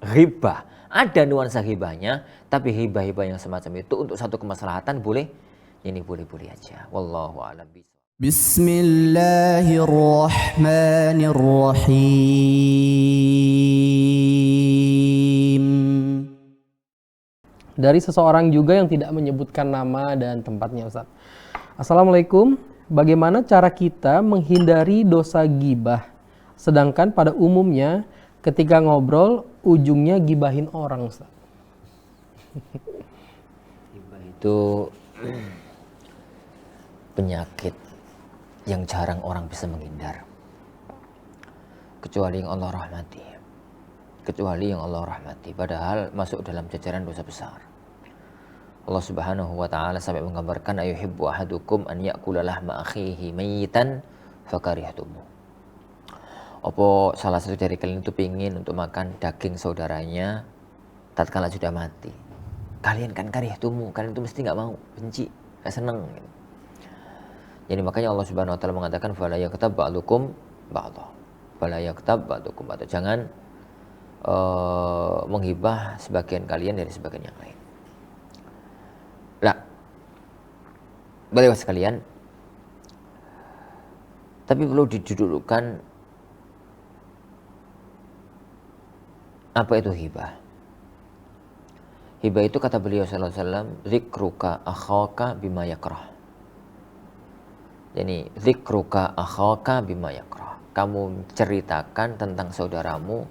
ghibah. Ada nuansa ghibahnya, tapi ghibah-ghibah yang semacam itu untuk satu kemaslahatan boleh, ini boleh-boleh aja. Wallahu a'lam bishawab. Bismillahirrahmanirrahim. Dari seseorang juga yang tidak menyebutkan nama dan tempatnya, Ustaz. Assalamualaikum, bagaimana cara kita menghindari dosa gibah? Sedangkan pada umumnya ketika ngobrol ujungnya gibahin orang, Ustaz. Gibah itu penyakit yang jarang orang bisa menghindar. Kecuali yang Allah rahmati. Padahal masuk dalam jajaran dosa besar. Allah Subhanahu wa taala sampai menggambarkan ayuhibbu ahadukum an ya'kula lahma akhihi mayyitan fakarihtumu. Apa salah satu dari kalian itu pingin untuk makan daging saudaranya tatkala sudah mati. Kalian kan karihtumu, kalian itu mesti enggak mau, benci, enggak senang gitu. Jadi makanya Allah Subhanahu wa taala mengatakan fala yaktab ba'dukum ba'dha. Fala yaktab ba'dukum ba'dha. Jangan menghibah sebagian kalian dari sebagian yang lain. Nah, Bapak sekalian, tapi perlu didudukkan apa itu hibah. Hibah itu kata beliau sallallahu alaihi wasallam, zikruka akhaka bima yakrah. Jadi zikruka akhaka bima yakrah. Kamu ceritakan tentang saudaramu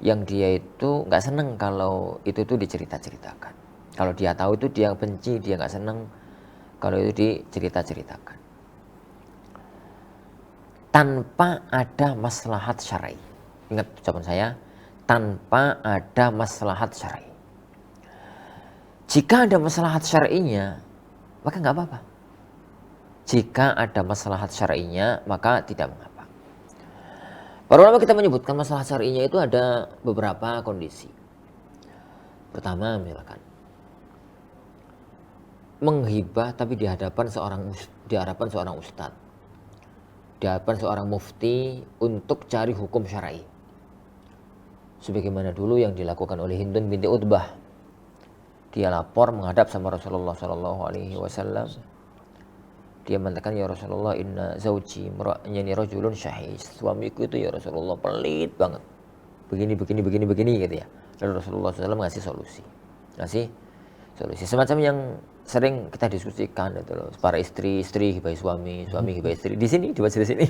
yang dia itu nggak seneng kalau itu tuh dicerita-ceritakan. Kalau dia tahu itu dia benci, dia nggak seneng kalau itu dicerita-ceritakan. Tanpa ada maslahat syar'i. Ingat ucapan saya, tanpa ada maslahat syar'i. Jika ada maslahat syar'inya, maka nggak apa-apa. Jika ada maslahat syar'inya, maka tidak mengapa. Para ulama kita menyebutkan masalah syar'inya itu ada beberapa kondisi. Pertama, misalkan menghibah tapi di hadapan seorang ustadz, di hadapan seorang mufti untuk cari hukum syar'i. Sebagaimana dulu yang dilakukan oleh Hindun binti Utbah. Dia lapor menghadap sama Rasulullah SAW. Dia mengatakan, ya Rasulullah, inna zawji yani rajulun syahis. Suamiku itu ya Rasulullah pelit banget. Begini gitu ya. Lalu Rasulullah SAW ngasih solusi. Semacam yang sering kita diskusikan itu loh. Para istri hibai suami hibai istri. Di sini, dibahas di sini.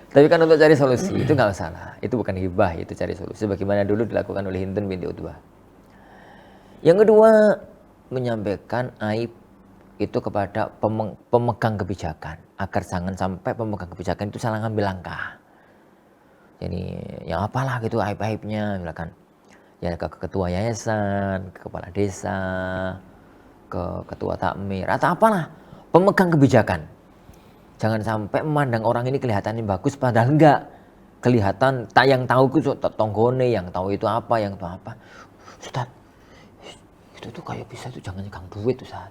Tapi kan untuk cari solusi itu nggak salah. Itu bukan hibah, itu cari solusi. Sebagaimana dulu dilakukan oleh Hindun binti Utbah. Yang kedua, menyampaikan aib itu kepada pemegang kebijakan, agar jangan sampai pemegang kebijakan itu salah ngambil langkah. Jadi yang apalah gitu aib-aibnya, misalkan ya ke ketua yayasan, ke kepala desa, ke ketua takmir atau apalah pemegang kebijakan. Jangan sampai memandang orang ini kelihatannya bagus padahal enggak. Kelihatan yang tahu itu tonggone, yang tahu itu apa, Ustaz, itu tuh kayak bisa tuh jangan nyegang duit Ustaz.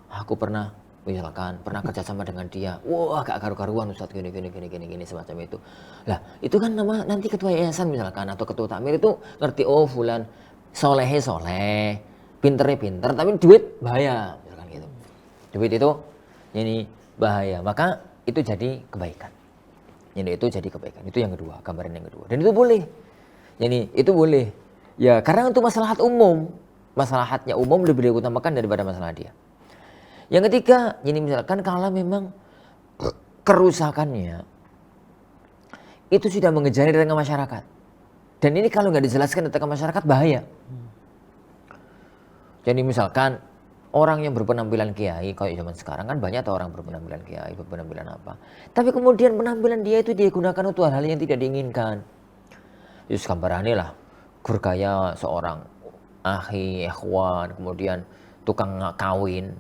Aku pernah kerja sama dengan dia. Wah, gak karu-karuan Ustaz, gini semacam itu. Lah, itu kan nama nanti ketua yayasan misalkan atau ketua takmir itu ngerti, oh fulan soleh, pinter, tapi duit bahaya misalkan gitu. Duit itu ini bahaya, maka itu jadi kebaikan. Itu yang kedua, gambaran yang kedua. Dan itu boleh. Jadi itu boleh. Ya, karena untuk maslahat umum, maslahatnya umum lebih diutamakan daripada masalah dia. Yang ketiga, ini misalkan kalau memang kerusakannya itu sudah mengejar di tengah masyarakat. Dan ini kalau nggak dijelaskan di tengah masyarakat bahaya. Jadi misalkan orang yang berpenampilan kiai, kayak zaman sekarang kan banyak orang berpenampilan kiai, berpenampilan apa. Tapi kemudian penampilan dia itu digunakan untuk hal-hal yang tidak diinginkan. Terus gambarannya lah, gurgaya seorang akhi, ikhwan, kemudian tukang kawin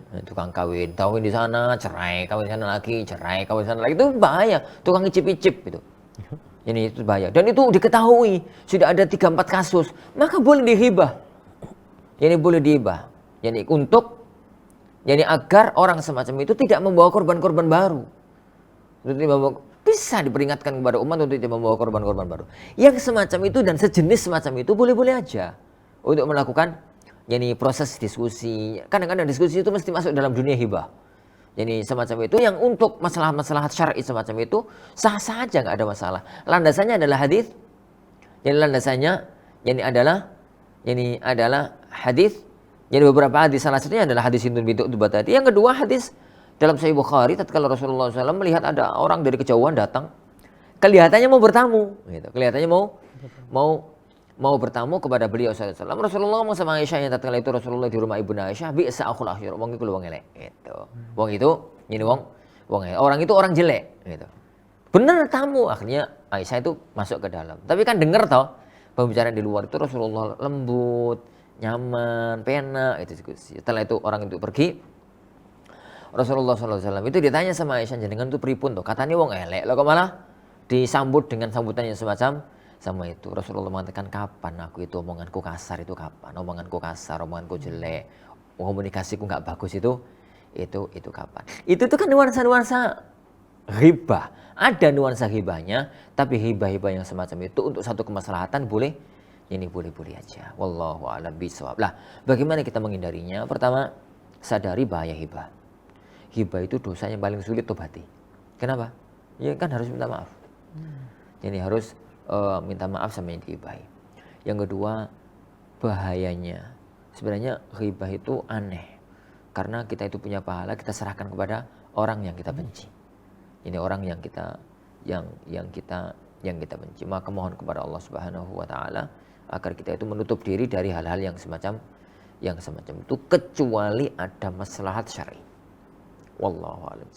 di sana cerai, kawin di sana lagi cerai, kawin di sana lagi, itu bahaya. Tukang icip-icip gitu. Ini itu bahaya. Dan itu diketahui sudah ada 3-4 kasus, maka boleh dihibah. Boleh dihibah. Agar orang semacam itu tidak membawa korban-korban baru. Bisa bisa diperingatkan kepada umat untuk tidak membawa korban-korban baru. Yang semacam itu dan sejenis semacam itu boleh-boleh aja untuk melakukan proses diskusi. Kadang-kadang diskusi itu mesti masuk dalam dunia hibah. Jadi semacam itu yang untuk masalah-masalah syar'i semacam itu sah-sah aja, nggak ada masalah. Landasannya adalah hadis. Jadi landasannya adalah hadis. Jadi beberapa hadis, salah satunya adalah hadis Hindun binti Utbah tadi. Yang kedua hadis dalam Sahih Bukhari, tatkala Rasulullah SAW melihat ada orang dari kejauhan datang, kelihatannya mau bertamu, gitu. Kelihatannya mau bertamu kepada beliau SAW. Rasulullah ngomong sama Aisyah, yang tatkala itu Rasulullah di rumah Ibunda Aisyah, bi'sa akhul akhir, wong iku wong elek, gitu. Wong itu, wong elek. Orang itu orang jelek, gitu. Benar tamu, akhirnya Aisyah itu masuk ke dalam. Tapi kan dengar toh, pembicaraan di luar itu Rasulullah lembut, nyaman, penak, itu diskusi. Setelah itu orang itu pergi. Rasulullah SAW itu ditanya sama Aisyah, jenengan itu pripun tuh? Katanya wong elek, lo kok malah disambut dengan sambutan yang semacam sama itu. Rasulullah mengatakan, kapan aku itu omonganku kasar itu kapan? Omonganku kasar, omonganku jelek, komunikasiku nggak bagus itu kapan? Itu tuh kan nuansa-nuansa ghibah. Ada nuansa ghibahnya, tapi ghibah-ghibah yang semacam itu untuk satu kemaslahatan boleh aja. Wallahu a'lam bishawab. Lah, bagaimana kita menghindarinya? Pertama, sadari bahaya ghibah. Ghibah itu dosa yang paling sulit tobati. Kenapa? Ya kan harus minta maaf. Jadi harus minta maaf sama yang digibahi. Yang kedua, bahayanya. Sebenarnya ghibah itu aneh. Karena kita itu punya pahala, kita serahkan kepada orang yang kita benci. Ini orang yang kita benci. Maka mohon kepada Allah Subhanahu wa taala agar kita itu menutup diri dari hal-hal yang semacam itu, kecuali ada maslahat syar'i. Wallahu a'lam.